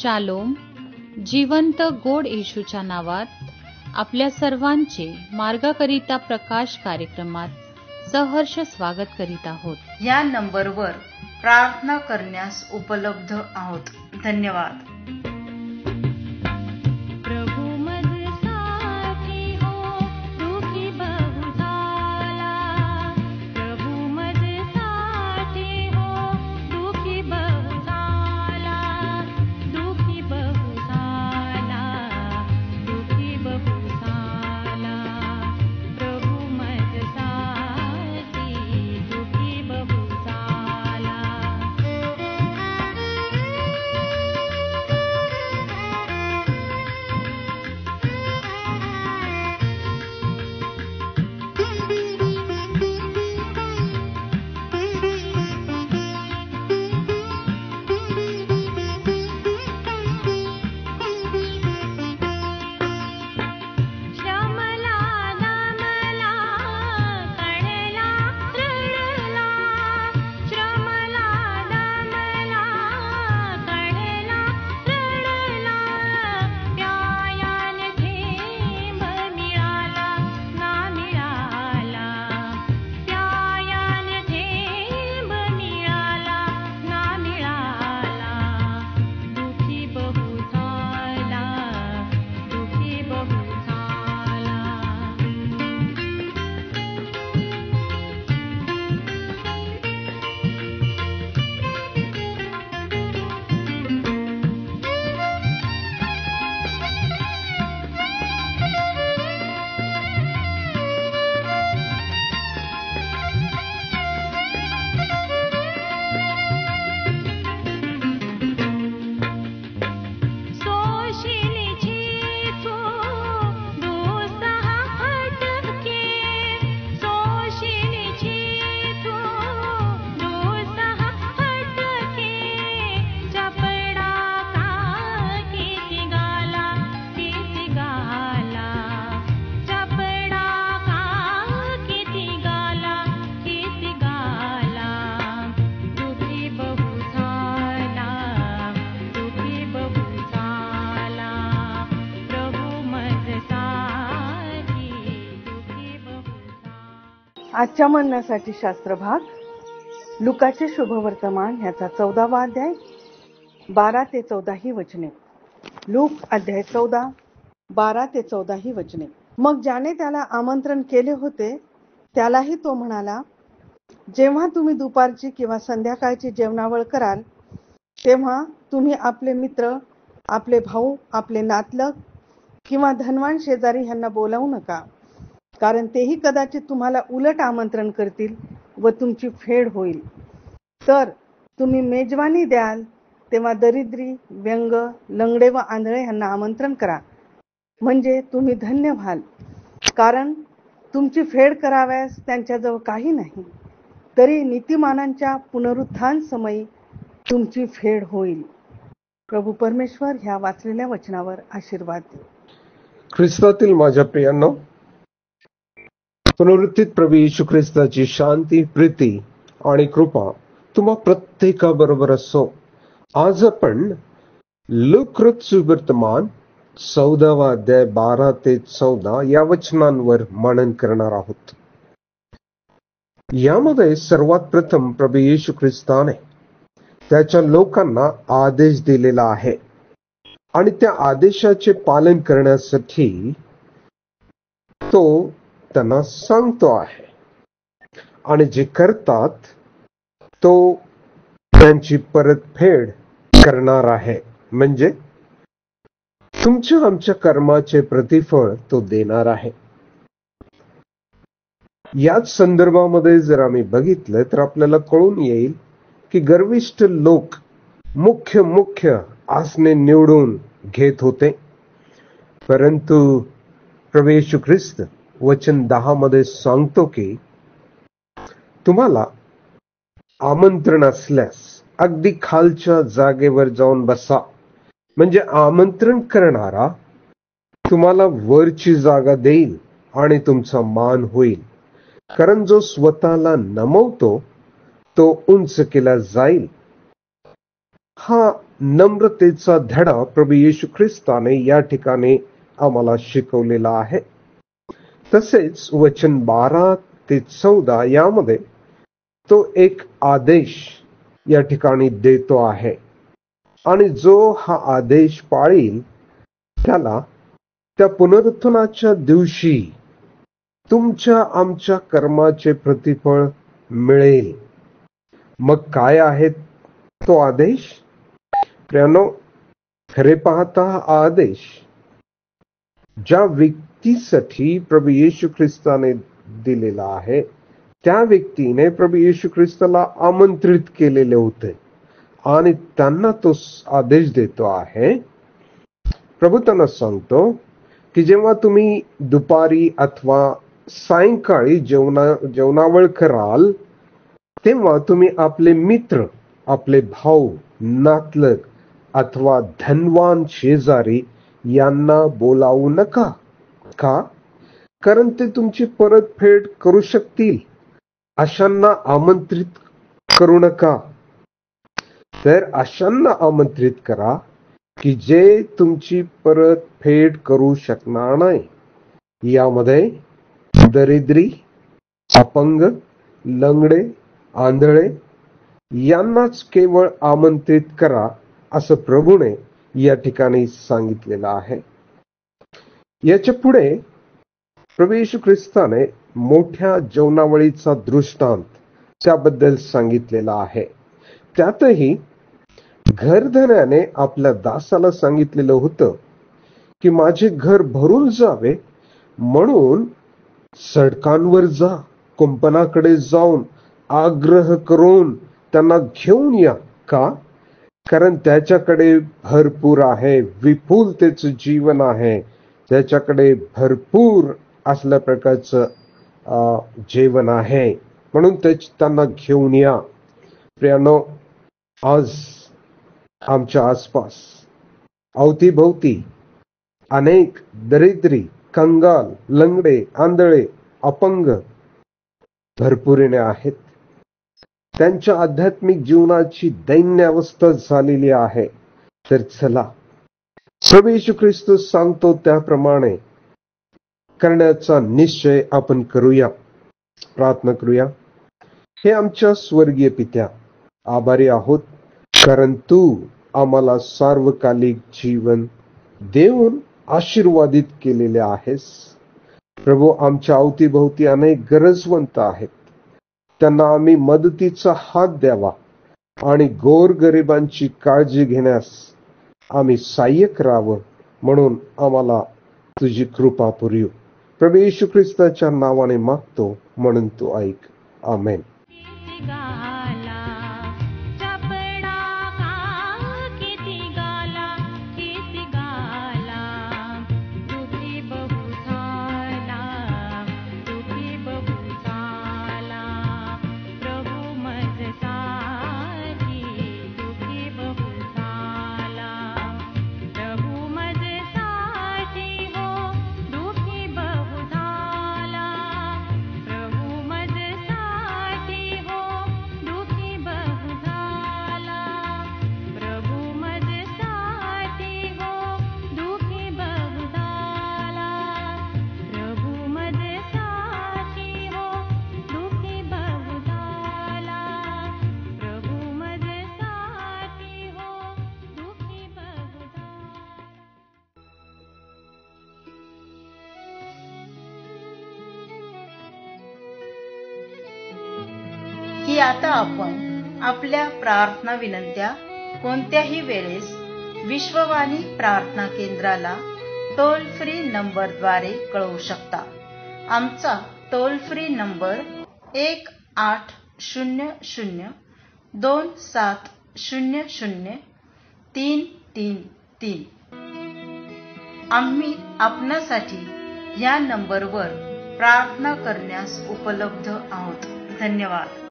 Shalom. जिवंत गोड येशूच्या नावात आपल्या सर्वांचे मार्गाकरिता प्रकाश कार्यक्रमात सहर्ष स्वागत करीत आहोत. या नंबरवर प्रार्थना करण्यास उपलब्ध आहोत. धन्यवाद. आजच्या म्हणण्यासाठी शास्त्र भाग लुकाचे शुभवर्तमान ह्याचा 14वा अध्याय 12 ते 14 ही वचने. लूक अध्याय 14 12 ते 14 ही वचने. मग ज्याने त्याला आमंत्रण केले होते त्यालाही तो म्हणाला, जेव्हा तुम्ही दुपारची किंवा संध्याकाळची जेवणावळ कराल तेव्हा तुम्ही आपले मित्र, आपले भाऊ, आपले नातलग किंवा धनवान शेजारी ह्यांना बोलावू नका, कारण तेही कदाचित तुम्हाला उलट आमंत्रण करतील व तुमची फेड होईल. तर तुम्ही मेजवानी द्याल तेव्हा दरिद्री, व्यंग, लंगडे व आंधळे ह्यांना आमंत्रण करा, म्हणजे तुम्ही धन्य व्हाल, कारण तुमची फेड कराव्यास त्यांच्याजवळ काही नाही. तरी नीतिमानांच्या पुनरुत्थान समयी तुमची फेड होईल. प्रभू परमेश्वर ह्या वाचलेल्या वचनावर आशीर्वाद दे. ख्रिस्तातील माझ्या प्रियांनो, पुनरुत्थित प्रभू येशू ख्रिस्ताची शांती, प्रीती आणि कृपा तुम्हा प्रत्येकाबरोबर असो. आज आपण लूक सुवर्तमान 14वा अध्याय 12 ते 14 या वचनांवर मनन करणार आहोत. यामध्ये सर्वात प्रथम प्रभू येशू ख्रिस्ताने त्याच्या लोकांना आदेश दिलेला आहे आणि त्या आदेशाचे पालन करण्यासाठी तो त्यांना सांगतो आहे, आणि जे करतात तो त्यांची परतफेड करणार आहे, म्हणजे तुमच्या आमच्या कर्माचे प्रतिफळ तो देणार आहे. याच संदर्भामध्ये जर आम्ही बघितलं तर आपल्याला कळून येईल की गर्विष्ठ लोक मुख्य आसने निवडून घेत होते, परंतु प्रभू येशू ख्रिस्त वचन 10 मध्ये सांगतो की तुम्हाला आमंत्रण असल्यास अगदी खालच्या जागेवर जाऊन बसा, म्हणजे आमंत्रण करणारा तुम्हाला वरची जागा देईल आणि तुमचा मान होईल. कारण जो स्वतःला नमवतो तो उंच केला जाईल. हा नम्रतेचा धडा प्रभू येशू ख्रिस्ताने या ठिकाणी आम्हाला शिकवलेला आहे. तसेच वचन 12 ते 14 यामध्ये तो एक आदेश या ठिकाणी देतो आहे आणि जो हा आदेश पाळील त्याला त्या पुनरुत्थानाच्या दिवशी तुमच्या आमच्या कर्माचे प्रतिफळ मिळेल. मग काय आहे तो आदेश? प्रियानो, खरे पाहता हा आदेश ज्या व्यक्तीसाठी प्रभू येशू ख्रिस्ताने दिलेला आहे त्या व्यक्तीने प्रभू येशू ख्रिस्ताला आमंत्रित केलेले होते आणि त्यांना तो आदेश देतो आहे. प्रभू त्यांना सांगतो की जेव्हा तुम्ही दुपारी अथवा सायंकाळी जेवणावळ कराल तेव्हा तुम्ही आपले मित्र, आपले भाऊ, नातलग अथवा धनवान शेजारी यांना बोलावू नका. का? कारण ते तुमची परतफेड करू शकतील. अशांना आमंत्रित करू नका. तर अशांना आमंत्रित करा की जे तुमची परतफेड करू शकणार नाही. यामध्ये दरिद्री, अपंग, लंगडे, आंधळे यांनाच केवळ आमंत्रित करा असं प्रभूने या ठिकाणी सांगितलेलं आहे. याच्या पुढे प्रभू येशू ख्रिस्ताने मोठ्या जेवणावळीचा दृष्टांत त्याबद्दल सांगितलेला आहे. त्यातही घरधण्याने आपल्या दासाला सांगितलेलं होतं की माझे घर भरून जावे म्हणून सडकांवर जा, कुंपणाकडे जाऊन आग्रह करून त्यांना घेऊन या. का? कारण त्याच्याकडे भरपूर आहे, विपुलतेचं जीवन आहे, त्याच्याकडे भरपूर असल्या प्रकारचं जेवण आहे म्हणून त्यांना घेऊन या. प्रियानो, आज आमच्या आसपास अवतीभोवती अनेक दरिद्री, कंगाल, लंगडे, आंधळे, अपंग भरपुरीने आहेत. त्यांच्या आध्यात्मिक जीवनाची दैन्य अवस्था झालेली आहे. तर चला प्रभू येशू ख्रिस्त सांगतो त्याप्रमाणे करण्याचा निश्चय आपण करूया. प्रार्थना करूया. हे आमच्या स्वर्गीय पित्या, आभारी आहोत कारण तू आम्हाला सार्वकालिक जीवन देऊन आशीर्वादित केलेले आहेस. प्रभू, आमच्या अवतीभोवती अनेक गरजवंत आहेत. त्यांना आम्ही मदतीचा हात द्यावा आणि गोरगरिबांची काळजी घेण्यास आम्ही सहाय्य करावं म्हणून आम्हाला तुझी कृपा पुरव. प्रभू येशू ख्रिस्ताच्या नावाने मागतो म्हणून तू ऐक. आमेन. की आता आपण आपल्या प्रार्थना विनंत्या कोणत्याही वेळेस विश्ववाणी प्रार्थना केंद्राला टोल फ्री नंबरद्वारे कळवू शकता. आमचा टोल फ्री नंबर 1-800-2700-333. आम्ही आपणासाठी या नंबरवर प्रार्थना करण्यास उपलब्ध आहोत. धन्यवाद.